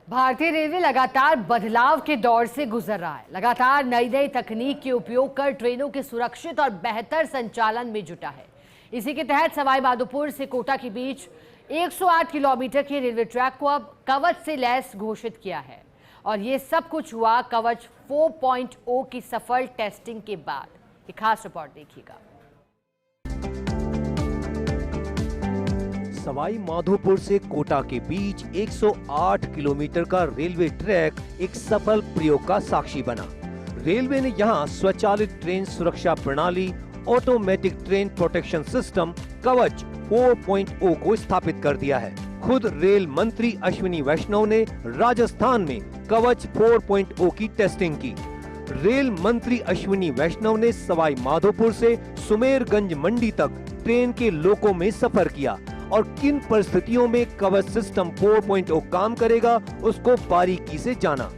भारतीय रेलवे लगातार बदलाव के दौर से गुजर रहा है। लगातार नई नई तकनीक के उपयोग कर ट्रेनों के सुरक्षित और बेहतर संचालन में जुटा है। इसी के तहत सवाई माधोपुर से कोटा के बीच 108 किलोमीटर के रेलवे ट्रैक को अब कवच से लैस घोषित किया है। और ये सब कुछ हुआ कवच 4.0 की सफल टेस्टिंग के बाद। ये खास रिपोर्ट देखिएगा। सवाई माधोपुर से कोटा के बीच 108 किलोमीटर का रेलवे ट्रैक एक सफल प्रयोग का साक्षी बना। रेलवे ने यहां स्वचालित ट्रेन सुरक्षा प्रणाली ऑटोमेटिक ट्रेन प्रोटेक्शन सिस्टम कवच 4.0 को स्थापित कर दिया है। खुद रेल मंत्री अश्विनी वैष्णव ने राजस्थान में कवच 4.0 की टेस्टिंग की। रेल मंत्री अश्विनी वैष्णव ने सवाई माधोपुर से सुमेरगंज मंडी तक ट्रेन के लोको में सफर किया और किन परिस्थितियों में कवच सिस्टम 4.0 काम करेगा उसको बारीकी से जाना।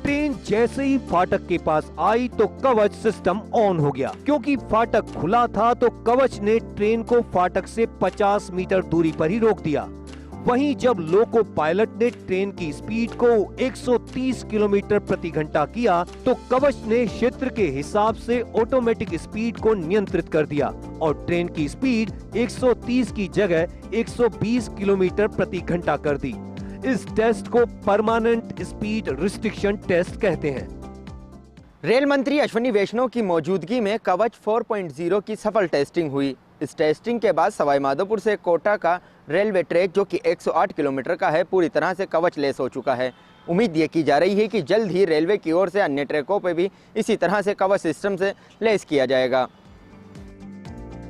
ट्रेन जैसे ही फाटक के पास आई तो कवच सिस्टम ऑन हो गया। क्योंकि फाटक खुला था तो कवच ने ट्रेन को फाटक से 50 मीटर दूरी पर ही रोक दिया। वहीं जब लोको पायलट ने ट्रेन की स्पीड को 130 किलोमीटर प्रति घंटा किया तो कवच ने क्षेत्र के हिसाब से ऑटोमेटिक स्पीड को नियंत्रित कर दिया और ट्रेन की स्पीड 130 की जगह 120 किलोमीटर प्रति घंटा कर दी। इस टेस्ट को परमानेंट स्पीड रिस्ट्रिक्शन टेस्ट कहते हैं। रेल मंत्री अश्विनी वैष्णव की मौजूदगी में कवच 4.0 की सफल टेस्टिंग हुई। इस टेस्टिंग के बाद सवाई माधोपुर से कोटा का रेलवे ट्रैक जो कि 108 किलोमीटर का है पूरी तरह से कवच लेस हो चुका है। उम्मीद ये की जा रही है कि जल्द ही रेलवे की ओर से अन्य ट्रैकों पर भी इसी तरह से कवच सिस्टम से लेस किया जाएगा।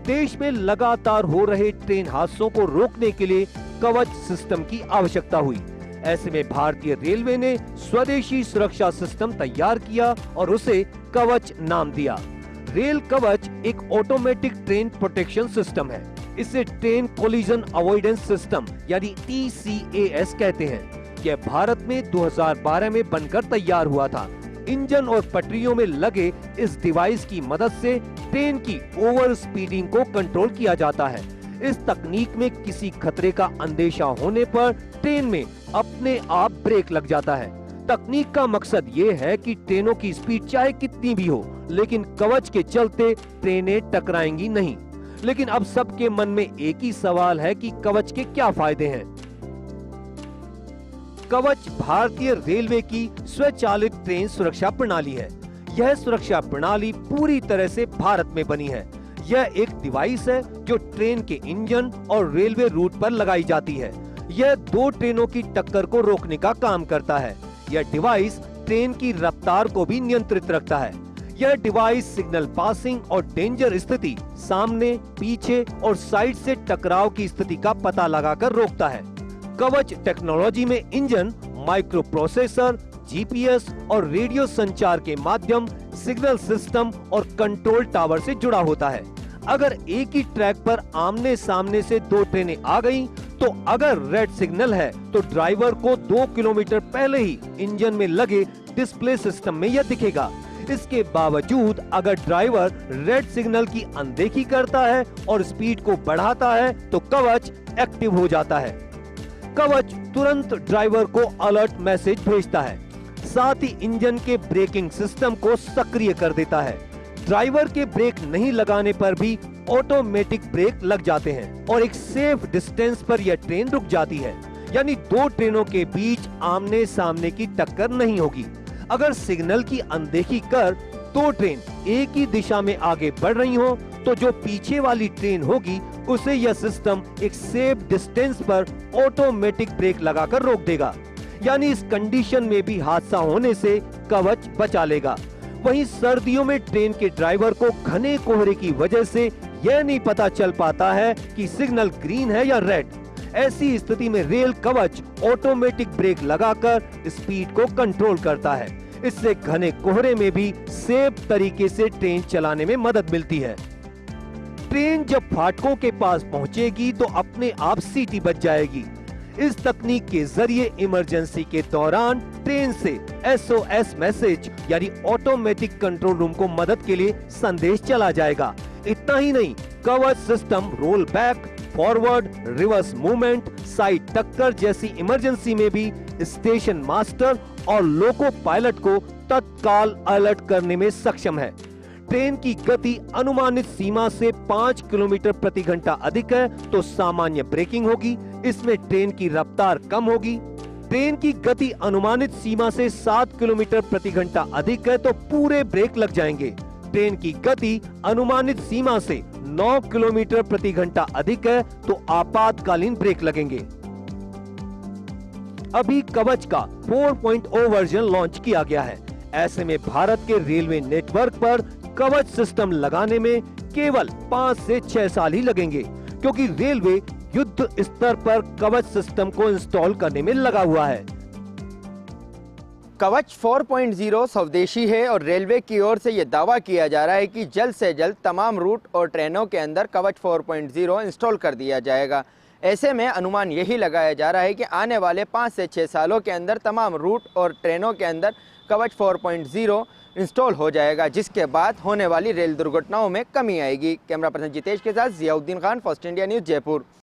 देश में लगातार हो रहे ट्रेन हादसों को रोकने के लिए कवच सिस्टम की आवश्यकता हुई। ऐसे में भारतीय रेलवे ने स्वदेशी सुरक्षा सिस्टम तैयार किया और उसे कवच नाम दिया। रेल कवच एक ऑटोमेटिक ट्रेन प्रोटेक्शन सिस्टम है। इसे ट्रेन कोलिजन अवॉइडेंस सिस्टम यानी TCAS कहते हैं। यह भारत में 2012 में बनकर तैयार हुआ था। इंजन और पटरियों में लगे इस डिवाइस की मदद से ट्रेन की ओवर स्पीडिंग को कंट्रोल किया जाता है। इस तकनीक में किसी खतरे का अंदेशा होने पर ट्रेन में अपने आप ब्रेक लग जाता है। तकनीक का मकसद ये है कि ट्रेनों की स्पीड चाहे कितनी भी हो लेकिन कवच के चलते ट्रेनें टकराएंगी नहीं। लेकिन अब सबके मन में एक ही सवाल है कि कवच के क्या फायदे हैं। कवच भारतीय रेलवे की स्वचालित ट्रेन सुरक्षा प्रणाली है। यह सुरक्षा प्रणाली पूरी तरह से भारत में बनी है। यह एक डिवाइस है जो ट्रेन के इंजन और रेलवे रूट पर लगाई जाती है। यह दो ट्रेनों की टक्कर को रोकने का काम करता है। यह डिवाइस ट्रेन की रफ्तार को भी नियंत्रित रखता है। यह डिवाइस सिग्नल पासिंग और डेंजर स्थिति, सामने, पीछे और साइड से टकराव की स्थिति का पता लगाकर रोकता है। कवच टेक्नोलॉजी में इंजन, माइक्रो प्रोसेसर, GPS और रेडियो संचार के माध्यम सिग्नल सिस्टम और कंट्रोल टावर से जुड़ा होता है। अगर एक ही ट्रैक पर आमने सामने से दो ट्रेनें आ गईं, तो अगर रेड सिग्नल है तो ड्राइवर को 2 किलोमीटर पहले ही इंजन में लगे डिस्प्ले सिस्टम में यह दिखेगा। इसके बावजूद अगर ड्राइवर रेड सिग्नल की अनदेखी करता है और स्पीड को बढ़ाता है तो कवच एक्टिव हो जाता है। कवच तुरंत ड्राइवर को अलर्ट मैसेज भेजता है। साथ ही इंजन के ब्रेकिंग सिस्टम को सक्रिय कर देता है। ड्राइवर के ब्रेक नहीं लगाने पर भी ऑटोमेटिक ब्रेक लग जाते हैं और एक सेफ डिस्टेंस पर यह ट्रेन रुक जाती है। यानी दो ट्रेनों के बीच आमने सामने की टक्कर नहीं होगी। अगर सिग्नल की अनदेखी कर दो ट्रेन एक ही दिशा में आगे बढ़ रही हो तो जो पीछे वाली ट्रेन होगी उसे यह सिस्टम एक सेफ डिस्टेंस पर ऑटोमेटिक ब्रेक लगाकर रोक देगा। यानी इस कंडीशन में भी हादसा होने से कवच बचा लेगा। वहीं सर्दियों में ट्रेन के ड्राइवर को घने कोहरे की वजह से यह नहीं पता चल पाता है कि सिग्नल ग्रीन है या रेड। ऐसी स्थिति में रेल कवच ऑटोमेटिक ब्रेक लगाकर स्पीड को कंट्रोल करता है। इससे घने कोहरे में भी सेफ तरीके से ट्रेन चलाने में मदद मिलती है। ट्रेन जब फाटकों के पास पहुंचेगी तो अपने आप सीटी बज जाएगी। इस तकनीक के जरिए इमरजेंसी के दौरान ट्रेन से SOS मैसेज यानी ऑटोमेटिक कंट्रोल रूम को मदद के लिए संदेश चला जाएगा। इतना ही नहीं, कवच system roll back, forward, reverse movement, side टक्कर जैसी इमरजेंसी में भी स्टेशन मास्टर और लोको पायलट को तत्काल अलर्ट करने में सक्षम है। ट्रेन की गति अनुमानित सीमा से 5 किलोमीटर प्रति घंटा अधिक है तो सामान्य ब्रेकिंग होगी, इसमें ट्रेन की रफ्तार कम होगी। ट्रेन की गति अनुमानित सीमा से 7 किलोमीटर प्रति घंटा अधिक है तो पूरे ब्रेक लग जाएंगे। ट्रेन की गति अनुमानित सीमा से 9 किलोमीटर प्रति घंटा अधिक है तो आपातकालीन ब्रेक लगेंगे। अभी कवच का 4.0 वर्जन लॉन्च किया गया है। ऐसे में भारत के रेलवे नेटवर्क पर कवच सिस्टम लगाने में केवल 5 से 6 साल ही लगेंगे, क्योंकि रेलवे युद्ध स्तर पर कवच सिस्टम को इंस्टॉल करने में लगा हुआ है। कवच 4.0 स्वदेशी है और रेलवे की ओर से यह दावा किया जा रहा है कि जल्द से जल्द तमाम रूट और ट्रेनों के अंदर कवच 4.0 इंस्टॉल कर दिया जाएगा। ऐसे में अनुमान यही लगाया जा रहा है कि आने वाले 5 से 6 सालों के अंदर तमाम रूट और ट्रेनों के अंदर कवच 4.0 इंस्टॉल हो जाएगा, जिसके बाद होने वाली रेल दुर्घटनाओं में कमी आएगी। कैमरा पर्सन जितेश के साथ Ziauddin Khan, first India news, Jaipur.